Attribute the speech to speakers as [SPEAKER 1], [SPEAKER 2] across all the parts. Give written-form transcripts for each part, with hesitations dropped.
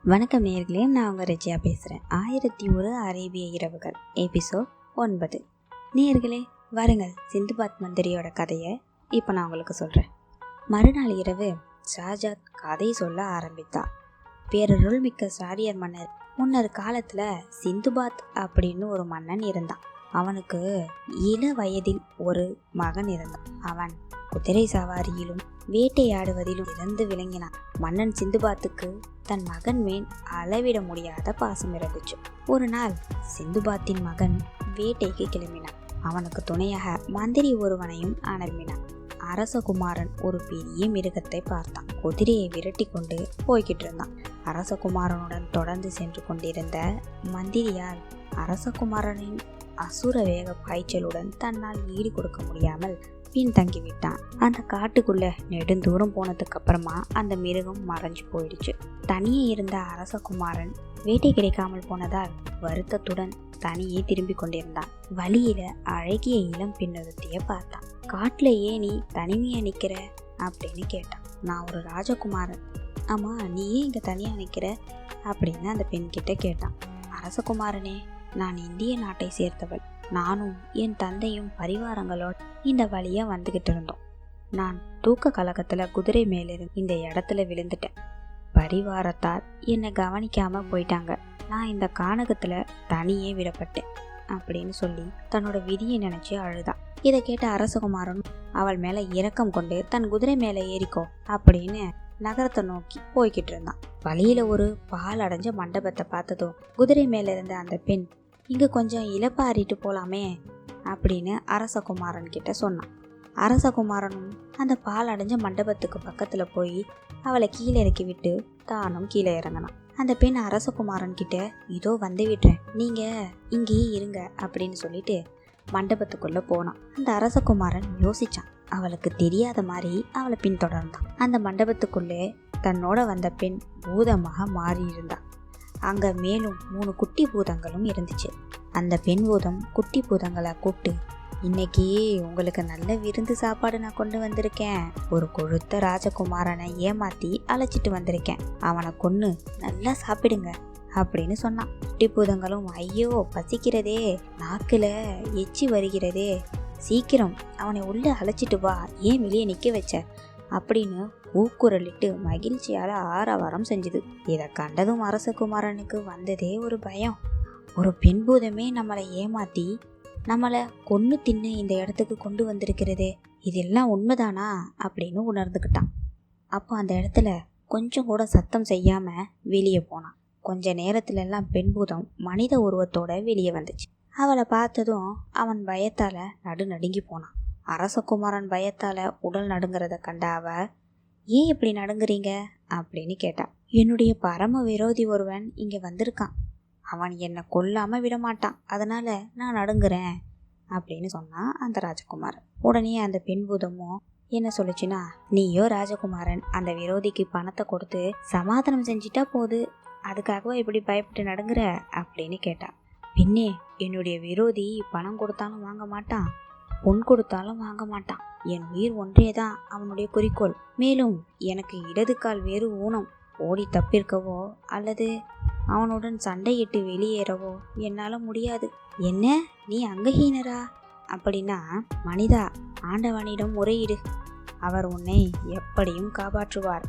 [SPEAKER 1] வணக்கம் நேயர்களே, நான் உங்கள் ரெஜியா பேசுகிறேன். 1001 அரேபிய இரவுகள் எபிசோட் 9. நேயர்களே, வாருங்கள் சிந்துபாத் மந்திரியோட கதையை இப்போ நான் உங்களுக்கு சொல்கிறேன். மறுநாள் இரவு ஷாஜாத் கதை சொல்ல ஆரம்பித்தார். பேரருள் மிக்க ஷாரியர் மன்னர் முன்னர் காலத்தில் சிந்துபாத் அப்படின்னு ஒரு மன்னன் இருந்தான். அவனுக்கு இள வயதில் ஒரு மகன் இருந்தான். அவன் குதிரை சவாரியிலும் வேட்டையாடுவதிலும் சிறந்து விளங்கினான். மன்னன் சிந்துபாத்துக்கு தன் மகன் மேல் அளவிட முடியாத பாசம் இருந்துச்சு. ஒரு நாள் சிந்துபாத்தின் மகன் வேட்டைக்கு கிளம்பினான். அவனுக்கு துணையாக மந்திரி ஒருவனையும் அனுப்பினான். அரசகுமாரன் ஒரு பெரிய மிருகத்தை பார்த்தான். குதிரையை விரட்டி கொண்டு போய்கிட்டு இருந்தான். அரசகுமாரனுடன் தொடர்ந்து சென்று கொண்டிருந்த மந்திரியால் அரசகுமாரனின் அசுர வேக பாய்ச்சலுடன் தன்னால் ஈடு கொடுக்க முடியாமல் பின்தங்கிவிட்டான். அந்த காட்டுக்குள்ள நெடுந்தூரம் போனதுக்கு அப்புறமா அந்த மிருகம் மறைஞ்சு போயிடுச்சு. தனியே இருந்த அரசகுமாரன் வேட்டை கிடைக்காமல் போனதால் வருத்தத்துடன் தனியே திரும்பி கொண்டிருந்தான். வழியில அழகிய இளம் பெண்ணொருத்திய பார்த்தான். காட்டுல ஏன் நீ தனிமையா நிக்கிற அப்படின்னு கேட்டான். நான் ஒரு ராஜகுமாரன். ஆமா, நீ ஏன் இங்க தனியா நிக்கிற அப்படின்னு அந்த பெண் கிட்ட கேட்டான். அரசகுமாரனே, நான் இந்திய நாட்டை சேர்ந்தவள். நானும் என் தந்தையும் பரிவாரங்களோட இந்த வழியா வந்துகிட்டு இருந்தோம். நான் தூக்க கலக்கத்துல குதிரை மேலிருந்து இந்த இடத்துல விழுந்துட்டேன். பரிவாரத்தார் என்னை கவனிக்காம போயிட்டாங்க. நான் இந்த கானகத்துல தனியே விடப்பட்டேன் அப்படின்னு சொல்லி தன்னோட விதியை நினைச்சு அழுதான். இதை கேட்ட அரசகுமாரன் அவள் மேல இரக்கம் கொண்டு தன் குதிரை மேல ஏறிக்கோ அப்படின்னு நகரத்தை நோக்கி போய்கிட்டு இருந்தான். வழியில ஒரு பால் அடைஞ்ச மண்டபத்தை பார்த்ததும் குதிரை மேல இருந்த அந்த பெண், இங்க கொஞ்சம் இலப்பாரிட்டு போலாமே அப்படின்னு அரசகுமாரன் கிட்ட சொன்னான். அரசகுமாரனும் அந்த பால் அடைஞ்ச மண்டபத்துக்கு பக்கத்துல போய் அவளை கீழே இறக்கி விட்டு தானும் கீழே இறங்கினான். அந்த பெண் அரசகுமாரன் கிட்ட, இதோ வந்து விடுறேன், நீங்க இங்கேயே இருங்க அப்படின்னு சொல்லிட்டு மண்டபத்துக்குள்ள போனான். அந்த அரசகுமாரன் யோசிச்சான். அவளுக்கு தெரியாத மாதிரி அவளை பின்தொடர்ந்தான். அந்த மண்டபத்துக்குள்ளே தன்னோட வந்த பெண் பூதமாக மாறி இருந்தா. அங்க மேலும் 3 குட்டி பூதங்களும் இருந்துச்சு. அந்த பெண் பூதம் குட்டி பூதங்களை கூப்பிட்டு, இன்னைக்கு உங்களுக்கு நல்ல விருந்து சாப்பாடு நான் கொண்டு வந்திருக்கேன். ஒரு கொழுத்த ராஜகுமாரனை ஏமாத்தி அழைச்சிட்டு வந்திருக்கேன். அவனை கொன்னு நல்லா சாப்பிடுங்க அப்படின்னு சொன்னான். குட்டி பூதங்களும், ஐயோ பசிக்கிறதே, நாக்குல எச்சி வருகிறதே, சீக்கிரம் அவனை உள்ள அழைச்சிட்டு வா, ஏன் வெளியே நிக்க வச்ச அப்படின்னு ஊக்குரலிட்டு மகிழ்ச்சியால ஆரவாரம் செஞ்சுது. இதை கண்டதும் அரசகுமாரனுக்கு வந்ததே ஒரு பயம். ஒரு பெண் பூதமே நம்மளை ஏமாத்தி நம்மளை கொன்னு தின்னு இந்த இடத்துக்கு கொண்டு வந்திருக்கிறதே, இதெல்லாம் உண்மைதானா அப்படின்னு உணர்ந்துக்கிட்டான். அப்போ அந்த இடத்துல கொஞ்சம் கூட சத்தம் செய்யாம வெளியே போனான். கொஞ்ச நேரத்துல எல்லாம் பெண் பூதம் மனித உருவத்தோட வெளியே வந்துச்சு. அவளை பார்த்ததும் அவன் பயத்தால நடுநடுங்கி போனான். அரசகுமாரன் பயத்தால உடல் நடுங்கிறத கண்ட அவ, ஏன் இப்படி நடுங்குறீங்க அப்படின்னு கேட்டா. என்னுடைய பரம விரோதி ஒருவன் இங்க வந்திருக்கான். அவன் என்னை கொல்லாம விட மாட்டான், அதனால நான் நடுங்குறேன் அப்படின்னு சொன்னான் அந்த ராஜகுமாரன். உடனே அந்த பெண் பூதமும் என்ன சொல்லுச்சுன்னா, நீயோ ராஜகுமாரன் அந்த விரோதிக்கு பணத்தை கொடுத்து சமாதானம் செஞ்சிட்டா போது, அதுக்காகவா இப்படி பயப்பட்டு நடுங்குற அப்படின்னு கேட்டா. பின்னே, என்னுடைய விரோதி பணம் கொடுத்தாலும் வாங்க மாட்டான், பொன் கொடுத்தாலும் வாங்க மாட்டான். என் உயிர் ஒன்றே தான் அவனுடைய குறிக்கோள். மேலும் எனக்கு இடது கால் வேறு ஊனம். ஓடி தப்பிருக்கவோ அல்லது அவனுடன் சண்டையிட்டு வெளியேறவோ என்னால முடியாது. என்ன, நீ அங்கஹீனரா? அப்படின்னா மனிதா, ஆண்டவனிடம் முறையிடு, அவர் உன்னை எப்படியும் காப்பாற்றுவார்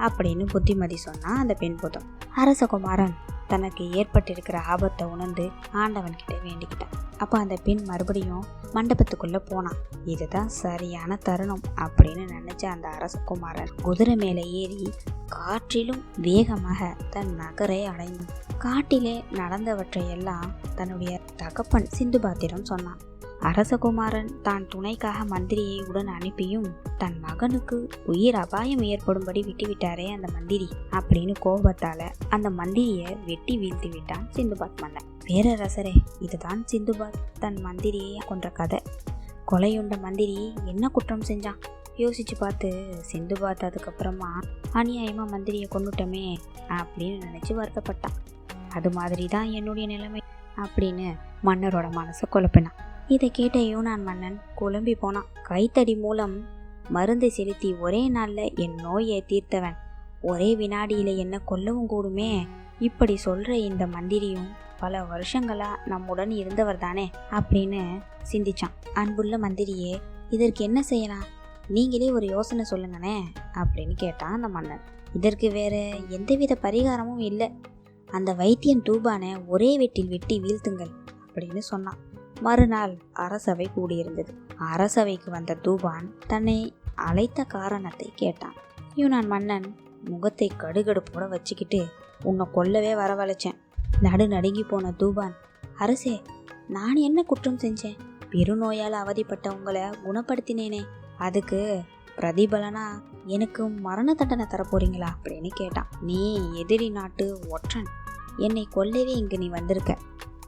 [SPEAKER 1] அப்படின்னு புத்திமதி சொன்னா அந்த பெண் பூதம். அரசகுமாரன் தனக்கு ஏற்பட்டிருக்கிற ஆபத்தை உணர்ந்து ஆண்டவன் கிட்ட வேண்டிக்கிட்டான். அப்போ அந்த பெண் மறுபடியும் மண்டபத்துக்குள்ள போனான். இதுதான் சரியான தருணம் அப்படின்னு நினைச்ச அந்த அரசகுமாரன் குதிரை மேலே ஏறி காற்றிலும் வேகமாக தன் நகரை அடைந்தான். காட்டிலே நடந்தவற்றையெல்லாம் தன்னுடைய தகப்பன் சிந்துபாத்திடம் சொன்னான். அரசகுமாரன் தான் துணைக்காக மந்திரியை உடன் அனுப்பியும் தன் மகனுக்கு உயிர் அபாயம் ஏற்படும்படி விட்டுவிட்டாரே அந்த மந்திரி அப்படின்னு கோபத்தால அந்த மந்திரியை வெட்டி வீழ்த்தி விட்டான் சிந்துபாத் மன்னன். பேரரசரே, இதுதான் சிந்துபாத் தன் மந்திரியை கொன்ற கதை. கொலையுண்ட மந்திரி என்ன குற்றம் செஞ்சான்? யோசிச்சு பார்த்து சிந்துபாத் அதுக்கப்புறமா அநியாயமா மந்திரியை கொண்டுட்டோமே அப்படின்னு நினைச்சு வருத்தப்பட்டான். அது மாதிரி தான் என்னுடைய நிலைமை அப்படின்னு மன்னரோட மனசை குழப்பினான். இதை கேட்ட யூனான் மன்னன் குழம்பி போனான். கைத்தடி மூலம் மருந்தை செலுத்தி ஒரே நாள்ல என் நோயை தீர்த்தவன் ஒரே வினாடியில என்ன கொல்லவும் கூடுமே. இப்படி சொல்ற இந்த மந்திரியும் பல வருஷங்களா நம்முடன் இருந்தவர் தானே அப்படின்னு சிந்திச்சான். அன்புள்ள மந்திரியே, இதற்கு என்ன செய்யலாம், நீங்களே ஒரு யோசனை சொல்லுங்கண்ணே அப்படின்னு கேட்டான் அந்த மன்னன். இதற்கு வேற எந்தவித பரிகாரமும் இல்லை. அந்த வைத்தியன் தூபானை ஒரே வெட்டில் வெட்டி வீழ்த்துங்கள் அப்படின்னு சொன்னான். மறுநாள் அரசவை கூடியிருந்தது. அரசவைக்கு வந்த தூபான் தன்னை அழைத்த காரணத்தை கேட்டான். யூனான் மன்னன் முகத்தை கடுகடுப்போட வச்சுக்கிட்டு, உன்னை கொல்லவே வரவழைச்சேன். நடுநடுங்கி போன தூபான், அரசே, நான் என்ன குற்றம் செஞ்சேன்? பெருநோயால் அவதிப்பட்ட உங்களை குணப்படுத்தினேனே, அதுக்கு பிரதிபலனா எனக்கு மரண தண்டனை தரப்போறீங்களா அப்படின்னு கேட்டான். நீ எதிரி நாட்டு ஒற்றன், என்னை கொல்லவே இங்கு நீ வந்திருக்க.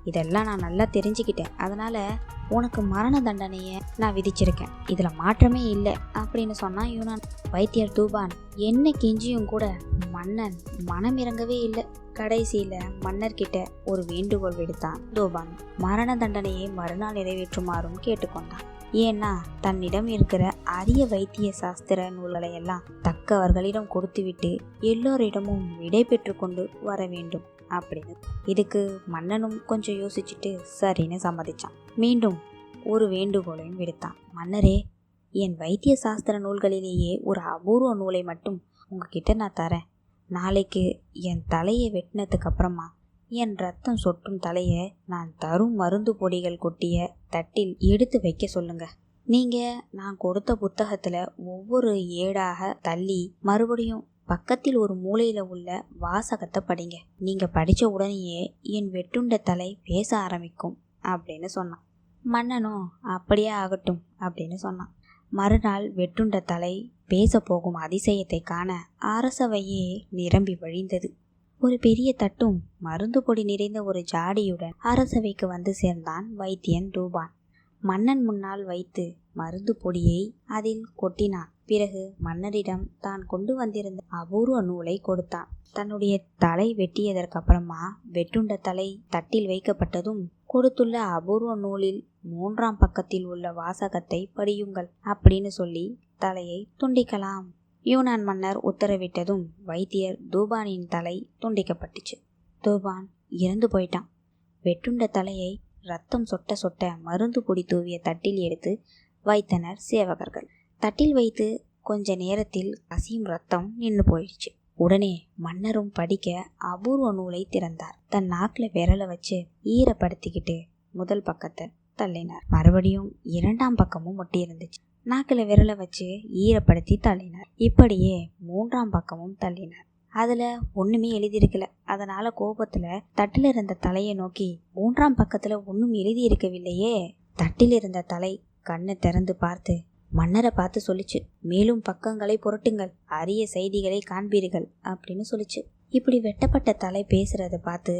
[SPEAKER 1] இதெல்லாம் நான் நல்லா தெரிஞ்சுக்கிட்டேன். அதனால உனக்கு மரண தண்டனையை நான் விதிச்சிருக்கேன். இதில் மாற்றமே இல்லை அப்படின்னு சொன்னான் யூனான். வைத்தியர் தூபான் என்ன கெஞ்சியும் கூட மன்னன் மனமிறங்கவே இல்லை. கடைசியில மன்னர்கிட்ட ஒரு வேண்டுகோள் விடுத்தான் தூபான். மரண தண்டனையை மறுநாள் நிறைவேற்றுமாறும் கேட்டுக்கொண்டான். ஏன்னா தன்னிடம் இருக்கிற அரிய வைத்திய சாஸ்திர நூல்களை எல்லாம் தக்கவர்களிடம் கொடுத்துவிட்டு எல்லோரிடமும் விடை பெற்று கொண்டு வர வேண்டும் அப்படின்னு. இதுக்கு மன்னனும் கொஞ்சம் யோசிச்சுட்டு சரின்னு சம்மதிச்சான். மீண்டும் ஒரு வேண்டுகோளையும் விடுத்தான். மன்னரே, என் வைத்திய சாஸ்திர நூல்களிலேயே ஒரு அபூர்வ நூலை மட்டும் உங்ககிட்ட நான் தரேன். நாளைக்கு என் தலையை வெட்டினதுக்கு அப்புறமா என் ரத்தம் சொட்டும் தலையை நான் தரும் மருந்து பொடிகள் கொட்டிய தட்டில் எடுத்து வைக்க சொல்லுங்க. நீங்க நான் கொடுத்த புத்தகத்துல ஒவ்வொரு ஏடாக தள்ளி மறுபடியும் பக்கத்தில் ஒரு மூலையில உள்ள வாசகத்தை படிங்க. நீங்க படிச்ச உடனேயே என் வெட்டுண்ட தலை பேச ஆரம்பிக்கும் அப்படின்னு சொன்னான். மன்னனும் அப்படியே ஆகட்டும் அப்படின்னு சொன்னான். மறுநாள் வெட்டுண்ட தலை பேச போகும் அதிசயத்தை காண அரசவையே நிரம்பி வழிந்தது. ஒரு பெரிய தட்டும் மருந்து பொடி நிறைந்த ஒரு ஜாடியுடன் அரசவைக்கு வந்து சேர்ந்தான் வைத்தியன் தூபான். மன்னன் முன்னால் வைத்து மருந்து பொடியை அதில் கொட்டினான். பிறகு மன்னரிடம் தான் கொண்டு வந்திருந்த அபூர்வ நூலை கொடுத்தான். தன்னுடைய தலை வெட்டியதற்கு அப்புறமா வெட்டுண்ட தலை தட்டில் வைக்கப்பட்டதும், கொடுத்துள்ள அபூர்வ நூலில் 3ஆம் பக்கத்தில் உள்ள வாசகத்தை படியுங்கள் அப்படின்னு சொல்லி தலையை துண்டிக்கலாம். யூனான் மன்னர் உத்தரவிட்டதும் வைத்தியர் தூபானின் தலை துண்டிக்கப்பட்டுச்சு. தூபான் இறந்து போயிட்டான். வெட்டுண்ட தலையை ரத்தம் சொட்ட சொட்ட மருந்து பொடி தூவிய தட்டில் எடுத்து வைத்தனர் சேவகர்கள். தட்டில் வைத்து கொஞ்ச நேரத்தில் கசியும் ரத்தம் நின்று போயிடுச்சு. உடனே மன்னரும் படிக்க அபூர்வ நூலை திறந்தார். தன் நாக்கில் விரலை வச்சு ஈரப்படுத்திக்கிட்டு முதல் பக்கத்தை தள்ளினார். மறுபடியும் 2ஆம் பக்கமும் ஒட்டி இருந்துச்சு. நாக்கில் விரலை வச்சு ஈரப்படுத்தி தள்ளினார். இப்படியே 3ஆம் பக்கமும் தள்ளினார். அதுல ஒண்ணுமே எழுதியிருக்கல. அதனால கோபத்துல தட்டில் இருந்த தலையை நோக்கி, 3ஆம் பக்கத்துல ஒன்னும் எழுதி இருக்கவில்லையே. தட்டில் இருந்த தலை கண்ணை திறந்து பார்த்து மன்னரை பார்த்து சொல்லிச்சு, மேலும் பக்கங்களை புரட்டுங்கள், அரிய செய்திகளை காண்பீர்கள் அப்படின்னு சொல்லிச்சு. இப்படி வெட்டப்பட்ட தலை பேசுறத பார்த்து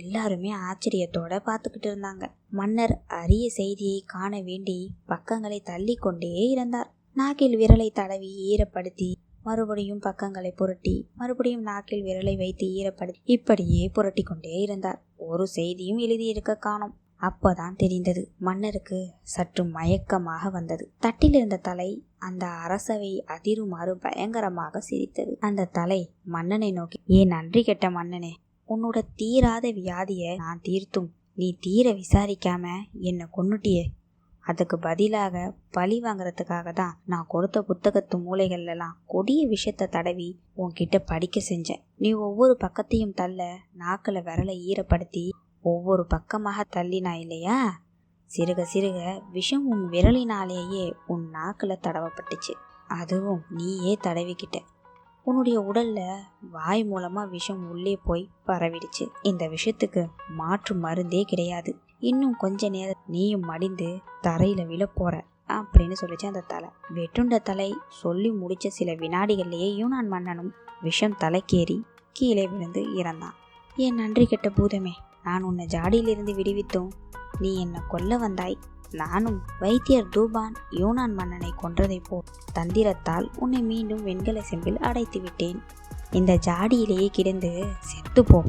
[SPEAKER 1] எல்லாருமே ஆச்சரியத்தோட பார்த்துக்கிட்டு இருந்தாங்க. மன்னர் அரிய செய்தியை காண வேண்டி பக்கங்களை தள்ளி கொண்டே இருந்தார். நாக்கில் விரலை தடவி ஈரப்படுத்தி மறுபடியும் பக்கங்களை புரட்டி மறுபடியும் நாக்கில் விரலை வைத்து ஈரப்படுத்தி இப்படியே புரட்டி கொண்டே இருந்தார். ஒரு செய்தியும் எழுதியிருக்க காணோம். அப்பதான் தெரிந்தது. மன்னருக்கு சற்று மயக்கமாக வந்தது. தட்டில் இருந்த தலை அந்த அரசவை அதிருமாறு பயங்கரமாக சிரித்தது. அந்த தலை மன்னனை நோக்கி, ஏன் நன்றி கெட்ட மன்னனே, உன்னோட தீராத வியாதிய நான் தீர்த்தும் நீ தீர விசாரிக்காம என்னை கொன்னுட்டியே. அதுக்கு பதிலாக பழி வாங்கறதுக்காக தான் நான் கொடுத்த புத்தகத்து மூலைகள்லாம் கொடிய விஷத்தை தடவி உன்கிட்ட படிக்க செஞ்சேன். நீ ஒவ்வொரு பக்கத்தையும் தள்ள நாக்கில் விரலை ஈரப்படுத்தி ஒவ்வொரு பக்கமாக தள்ளினா இல்லையா, சிறுக சிறுக விஷம் உன் விரலினாலேயே உன் நாக்கில் தடவப்பட்டுச்சு. அதுவும் நீயே தடவிக்கிட்ட. உன்னுடைய உடல்ல வாய் மூலமா விஷம் உள்ளே போய் பரவிடுச்சு. இந்த விஷத்துக்கு மாற்று மருந்தே கிடையாது. இன்னும் கொஞ்ச நேரம் நீயும் மடிந்து தரையில விழ போற அப்படின்னு சொல்லிச்சு அந்த தலை. வெட்டுண்ட தலை சொல்லி முடிச்ச சில வினாடிகள்லயே யூனான் மன்னனும் விஷம் தலைக்கேறி கீழே விழுந்து இறந்தான். ஏன் நன்றி கெட்ட பூதமே, நான் உன்னை ஜாடியிலிருந்து விடுவித்தோம், நீ என்னை கொல்ல வந்தாய். நானும் வைத்தியர் தூபான் யூனான் மன்னனை கொன்றதை போல் தந்திரத்தால் உன்னை மீண்டும் வெண்கல செம்பில் அடைத்து விட்டேன். இந்த ஜாடியிலேயே கிடந்து செத்துப்போ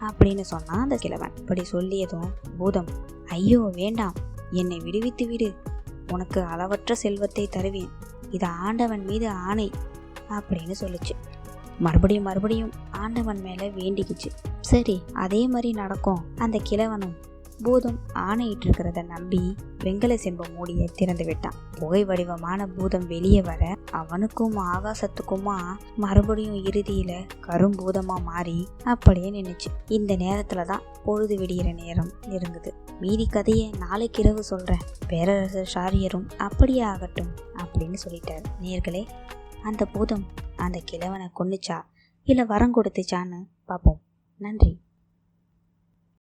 [SPEAKER 1] அப்படின்னு சொன்னான் அந்த கிழவன். இப்படி சொல்லியதும் பூதம், ஐயோ வேண்டாம், என்னை விடுவித்து விடு, உனக்கு அளவற்ற செல்வத்தை தருவேன், இது ஆண்டவன் மீது ஆணை அப்படின்னு சொல்லிச்சு. மறுபடியும் மறுபடியும் ஆண்டவன் மேலே வேண்டிக்கிச்சு. சரி, அதே மாதிரி நடக்கும். அந்த கிழவனும் பூதம் ஆணையிட்டு இருக்கிறத நம்பி வெங்கல செம்பு மூடியை திறந்து விட்டான். புகை வடிவமான பூதம் வெளியே வர அவனுக்கும் ஆகாசத்துக்குமா மறுபடியும் இறுதியில கரும்பூதமா மாறி அப்படியே நின்னுச்சு. இந்த நேரத்துலதான் பொழுது விடிகிற நேரம் நெருங்குது. மீதி கதையை நாளைக்கு இரவு சொல்றேன். பேரரசர் ஷாரியரும் அப்படியே ஆகட்டும் அப்படின்னு சொல்லிட்டாரு. நேயர்களே, அந்த பூதம் அந்த கிழவனை கொன்னுச்சா இல்ல வரம் கொடுத்துச்சான்னு பார்ப்போம். நன்றி.